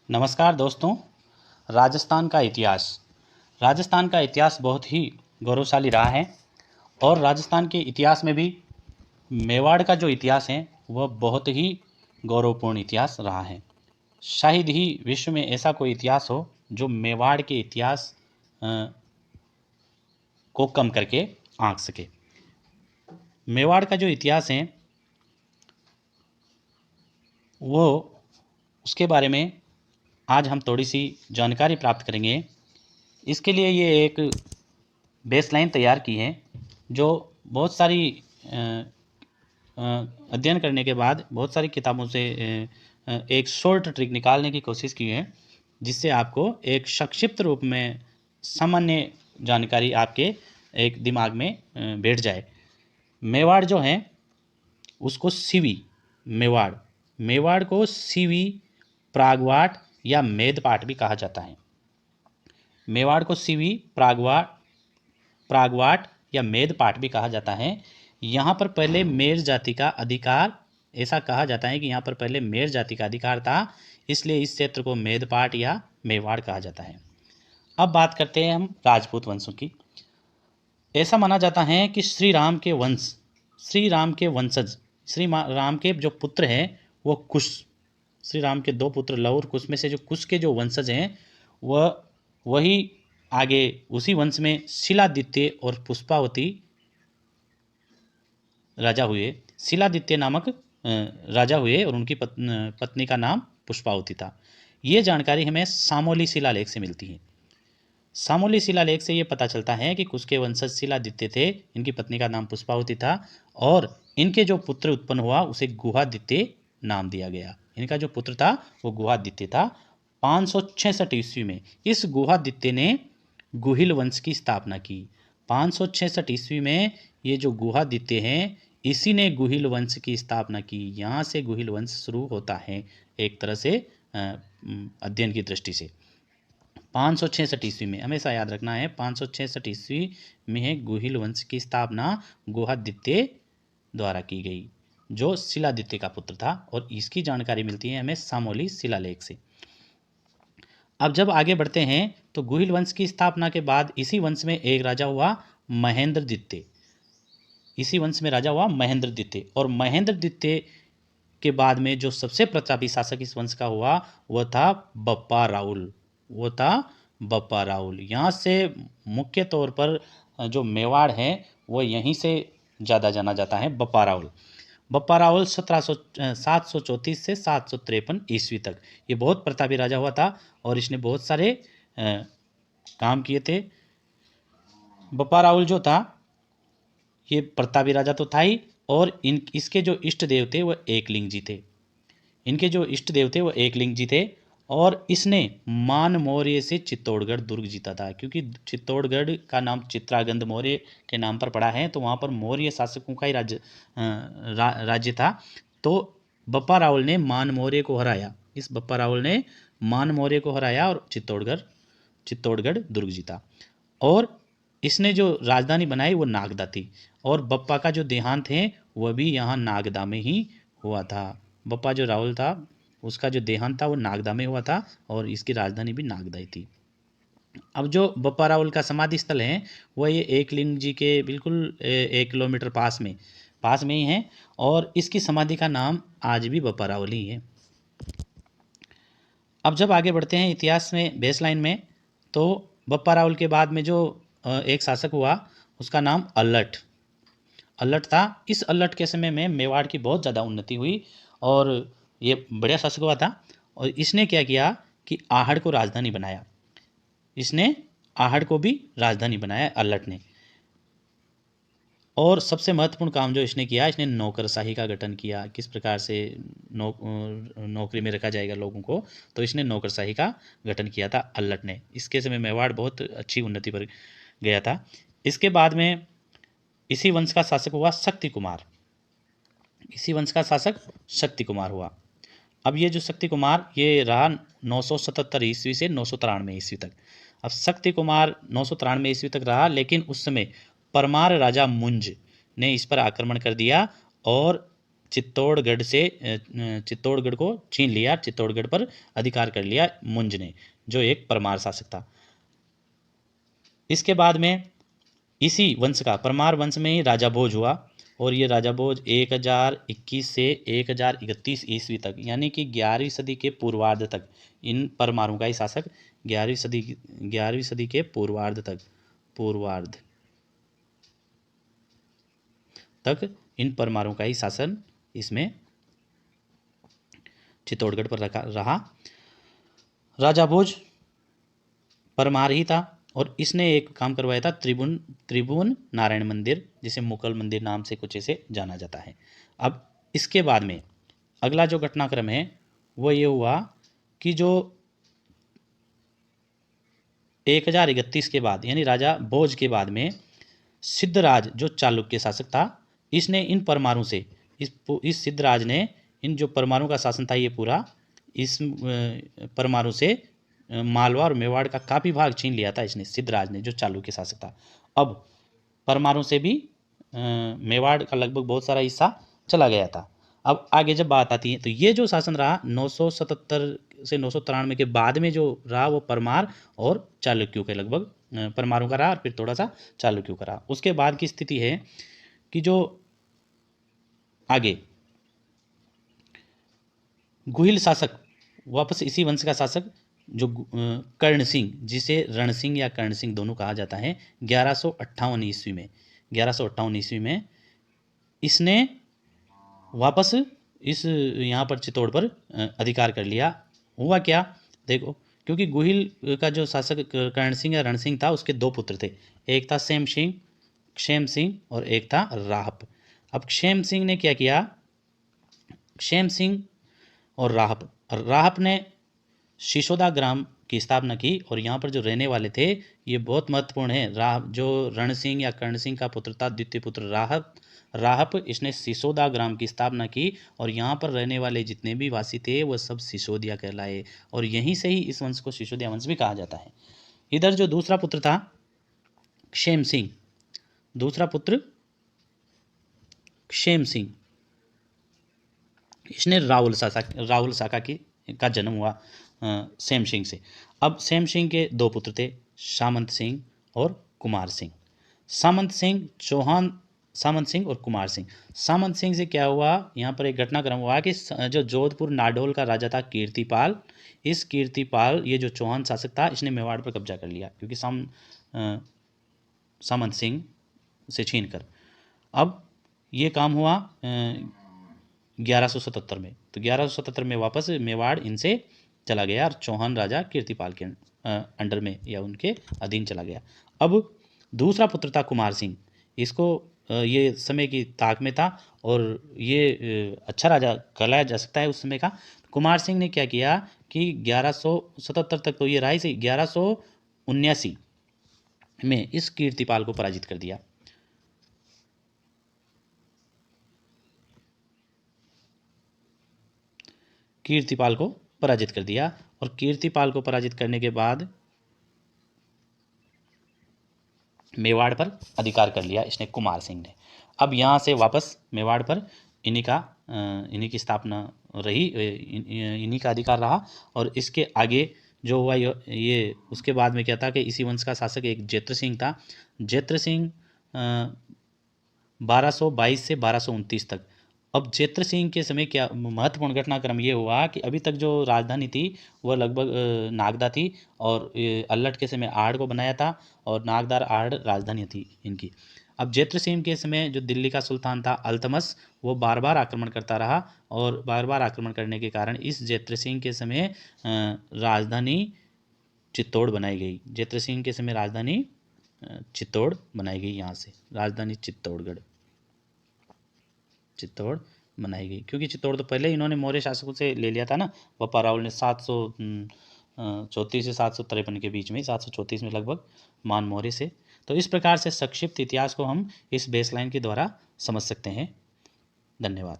नमस्कार दोस्तों। राजस्थान का इतिहास बहुत ही गौरवशाली रहा है और राजस्थान के इतिहास में भी मेवाड़ का जो इतिहास है वह बहुत ही गौरवपूर्ण इतिहास रहा है। शायद ही विश्व में ऐसा कोई इतिहास हो जो मेवाड़ के इतिहास को कम करके आंक सके। मेवाड़ का जो इतिहास है वो उसके बारे में आज हम थोड़ी सी जानकारी प्राप्त करेंगे। इसके लिए ये एक बेसलाइन तैयार की है जो बहुत सारी अध्ययन करने के बाद बहुत सारी किताबों से एक शॉर्ट ट्रिक निकालने की कोशिश की है जिससे आपको एक संक्षिप्त रूप में सामान्य जानकारी आपके एक दिमाग में बैठ जाए। मेवाड़ जो है उसको सीवी मेवाड़ को सीवी, प्रागवाट या मेदपाट भी कहा जाता है। मेवाड़ को सीवी, प्रागवाट या मेदपाट भी कहा जाता है। यहाँ पर पहले मेर जाति का अधिकार, ऐसा कहा जाता है कि यहाँ पर पहले मेर जाति का अधिकार था, इसलिए इस क्षेत्र को मेदपाट या मेवाड़ कहा जाता है। अब बात करते हैं हम राजपूत वंशों की। ऐसा माना जाता है कि श्री राम के वंशज, श्री राम के जो पुत्र हैं वो कुश, श्री राम के दो पुत्र लव और कुश में से जो कुश के जो वंशज हैं वही आगे उसी वंश में शिलादित्य और पुष्पावती राजा हुए। शिलादित्य नामक राजा हुए और उनकी पत्नी का नाम पुष्पावती था। ये जानकारी हमें सामोली शिलालेख से मिलती है। सामोली शिलालेख से ये पता चलता है कि कुश के वंशज शिलादित्य थे, इनकी पत्नी का नाम पुष्पावती था और इनके जो पुत्र उत्पन्न हुआ उसे गुहादित्य नाम दिया गया। इनका जो पुत्र था वो गुहादित्य था। 566 ईस्वी में इस गुहादित्य ने गुहिल वंश की स्थापना की। 566 ईस्वी में ये जो गुहादित्य हैं इसी ने गुहिल वंश की स्थापना की। यहाँ से गुहिल वंश शुरू होता है एक तरह से अध्ययन की दृष्टि से। 566 ईस्वी में, हमेशा याद रखना है, 566 ईस्वी में गुहिल वंश की स्थापना गुहादित्य द्वारा की गई जो शिलादित्य का पुत्र था और इसकी जानकारी मिलती है हमें सामोली शिलालेख से। अब जब आगे बढ़ते हैं तो गुहिल वंश की स्थापना के बाद इसी वंश में एक राजा हुआ महेंद्रदित्य। इसी वंश में राजा हुआ महेंद्रदित्य और महेंद्रदित्य के बाद में जो सबसे प्रतापी शासक इस वंश का हुआ वह था बप्पा राउल। यहाँ से मुख्य तौर पर जो मेवाड़ है वो यहीं से ज़्यादा जाना जाता है। बप्पा राउल 734 से 753 ईस्वी तक ये बहुत प्रतापी राजा हुआ था और इसने बहुत सारे काम किए थे। बप्पा राउल जो था ये प्रतापी राजा तो था ही और इसके जो इष्ट देव थे वह एकलिंग जी थे और इसने मान मौर्य से चित्तौड़गढ़ दुर्ग जीता था। क्योंकि चित्तौड़गढ़ का नाम चित्रागंद मौर्य के नाम पर पड़ा है तो वहाँ पर मौर्य शासकों का ही राज्य था। तो बप्पा राउल ने मान मौर्य को हराया और चित्तौड़गढ़ दुर्ग जीता और इसने जो राजधानी बनाई वो नागदा थी और बप्पा का जो देहांत है वह भी यहाँ नागदा में ही हुआ था। बप्पा जो राउल था उसका जो देहांत था वो नागदा में हुआ था और इसकी राजधानी भी नागदा ही थी। अब जो बप्पा राउल का समाधि स्थल है वह ये एकलिंग जी के बिल्कुल 1 किलोमीटर पास में ही है और इसकी समाधि का नाम आज भी बप्पा राउल ही है। अब जब आगे बढ़ते हैं इतिहास में बेसलाइन में तो बप्पा राउल के बाद में जो एक शासक हुआ उसका नाम अल्लट था। इस अल्लट के समय में मेवाड़ की बहुत ज़्यादा उन्नति हुई और ये बढ़िया शासक हुआ था और इसने क्या किया कि आहड़ को राजधानी बनाया। अल्लट ने और सबसे महत्वपूर्ण काम जो इसने किया, इसने नौकरशाही का गठन किया। किस प्रकार से नौकरी में रखा जाएगा लोगों को, तो इसने नौकरशाही का गठन किया था अल्लट ने। इसके समय मेवाड़ बहुत अच्छी उन्नति पर गया था। इसके बाद में इसी वंश का शासक हुआ शक्ति कुमार हुआ। अब ये जो शक्ति कुमार ये रहा 977 ईस्वी से 993 ईस्वी तक। अब शक्ति कुमार 993 ईस्वी तक रहा लेकिन उस समय परमार राजा मुंज ने इस पर आक्रमण कर दिया और चित्तौड़गढ़ को छीन लिया, चित्तौड़गढ़ पर अधिकार कर लिया मुंज ने, जो एक परमार शासक था। इसके बाद में इसी वंश का, परमार वंश में ही राजा भोज हुआ, और ये राजा भोज 1021 से 1031 ईस्वी तक, यानी कि 11वीं सदी के पूर्वार्ध तक इन परमारों का ही शासक, 11वीं सदी के पूर्वार्ध तक इन परमारों का ही शासन इसमें चित्तौड़गढ़ पर रहा। राजा भोज परमार ही था, और इसने एक काम करवाया था, त्रिभुवन नारायण मंदिर, जिसे मुकल मंदिर नाम से कुछ इसे जाना जाता है। अब इसके बाद में अगला जो घटनाक्रम है वो ये हुआ कि जो 1031 के बाद, यानी राजा भोज के बाद में सिद्धराज जो चालुक्य शासक था, इसने इन परमारों से, इस सिद्धराज ने इन जो परमारों का शासन था ये पूरा, इस परमारों से मालवा और मेवाड़ का काफ़ी भाग छीन लिया था इसने, सिद्धराज ने जो चालुक्य शासक था। अब परमारों से भी मेवाड़ का लगभग बहुत सारा हिस्सा चला गया था। अब आगे जब बात आती है तो ये जो शासन रहा 977 से 993 के बाद में जो रहा वो परमार और चालुक्यों के लगभग, परमारों का रहा और फिर थोड़ा सा चालुक्यों का रहा। उसके बाद की स्थिति है कि जो आगे गुहिल शासक, वापस इसी वंश का शासक जो कर्ण सिंह, जिसे रण सिंह या कर्ण सिंह दोनों कहा जाता है, 1158 ईस्वी में इसने वापस इस यहाँ पर चित्तौड़ पर अधिकार कर लिया। हुआ क्या देखो, क्योंकि गुहिल का जो शासक कर्ण सिंह या रण सिंह था उसके दो पुत्र थे, एक था क्षेम सिंह और एक था राहप। अब क्षेम सिंह ने क्या किया, क्षेम सिंह और राहप ने सिसोदा ग्राम की स्थापना की, और यहाँ पर जो रहने वाले थे ये बहुत महत्वपूर्ण है। जो रण सिंह या कर्ण सिंह का पुत्र था, द्वितीय पुत्र राहप, इसने सिसोदा ग्राम की स्थापना की, और यहाँ पर रहने वाले जितने भी वासी थे वह सब सिसोदिया कहलाए, और यहीं से ही इस वंश को सिसोदिया वंश भी कहा जाता है। इधर जो दूसरा पुत्र था क्षेम सिंह, इसने राहुल शाखा का जन्म हुआ सेम सिंह से। अब सेम सिंह के दो पुत्र थे, सामंत सिंह और कुमार सिंह। सामंत सिंह और कुमार सिंह। सामंत सिंह से क्या हुआ, यहाँ पर एक घटनाक्रम हुआ कि जो जोधपुर नाडोल का राजा था कीर्तिपाल, इस कीर्तिपाल ये जो चौहान शासक था इसने मेवाड़ पर कब्जा कर लिया, क्योंकि सामंत सिंह से छीन कर। अब ये काम हुआ 1177 में, तो 1177 में वापस मेवाड़ इनसे चला गया और चौहान राजा कीर्तिपाल के अंडर में या उनके अधीन चला गया। अब दूसरा पुत्र था कुमार सिंह, इसको ये समय की ताक में था और ये अच्छा राजा कहलाया जा सकता है उस समय का। कुमार सिंह ने क्या किया कि 1177 तक तो ये रहा ही सही, 1179 में इस कीर्तिपाल को पराजित कर दिया। और कीर्तिपाल को पराजित करने के बाद मेवाड़ पर अधिकार कर लिया इसने, कुमार सिंह ने। अब यहाँ से वापस मेवाड़ पर इन्हीं की स्थापना रही, इन्हीं का अधिकार रहा। और इसके आगे जो हुआ ये उसके बाद में क्या था कि इसी वंश का शासक एक जेत्र सिंह था। जेत्र सिंह 1222 से 1229 तक। अब जेत्र सिंह के समय क्या महत्वपूर्ण घटनाक्रम ये हुआ कि अभी तक जो राजधानी थी वह लगभग नागदा थी, और अल्लट के समय आड़ को बनाया था, और नागदार आड़ राजधानी थी इनकी। अब जेत्र सिंह के समय जो दिल्ली का सुल्तान था अल्तमस, वो बार बार आक्रमण करता रहा, और बार बार आक्रमण करने के कारण इस जेत्र सिंह के समय राजधानी चित्तौड़ बनाई गई। जेत्र सिंह के समय राजधानी चित्तौड़ बनाई गई, यहाँ से राजधानी चित्तौड़ बनाई गई, क्योंकि चित्तौड़ तो पहले इन्होंने मौर्य शासकों से ले लिया था ना, बप्पा राहुल ने 734 से 753 के बीच में, 734 में लगभग मान मौर्य से। तो इस प्रकार से संक्षिप्त इतिहास को हम इस बेसलाइन के द्वारा समझ सकते हैं। धन्यवाद।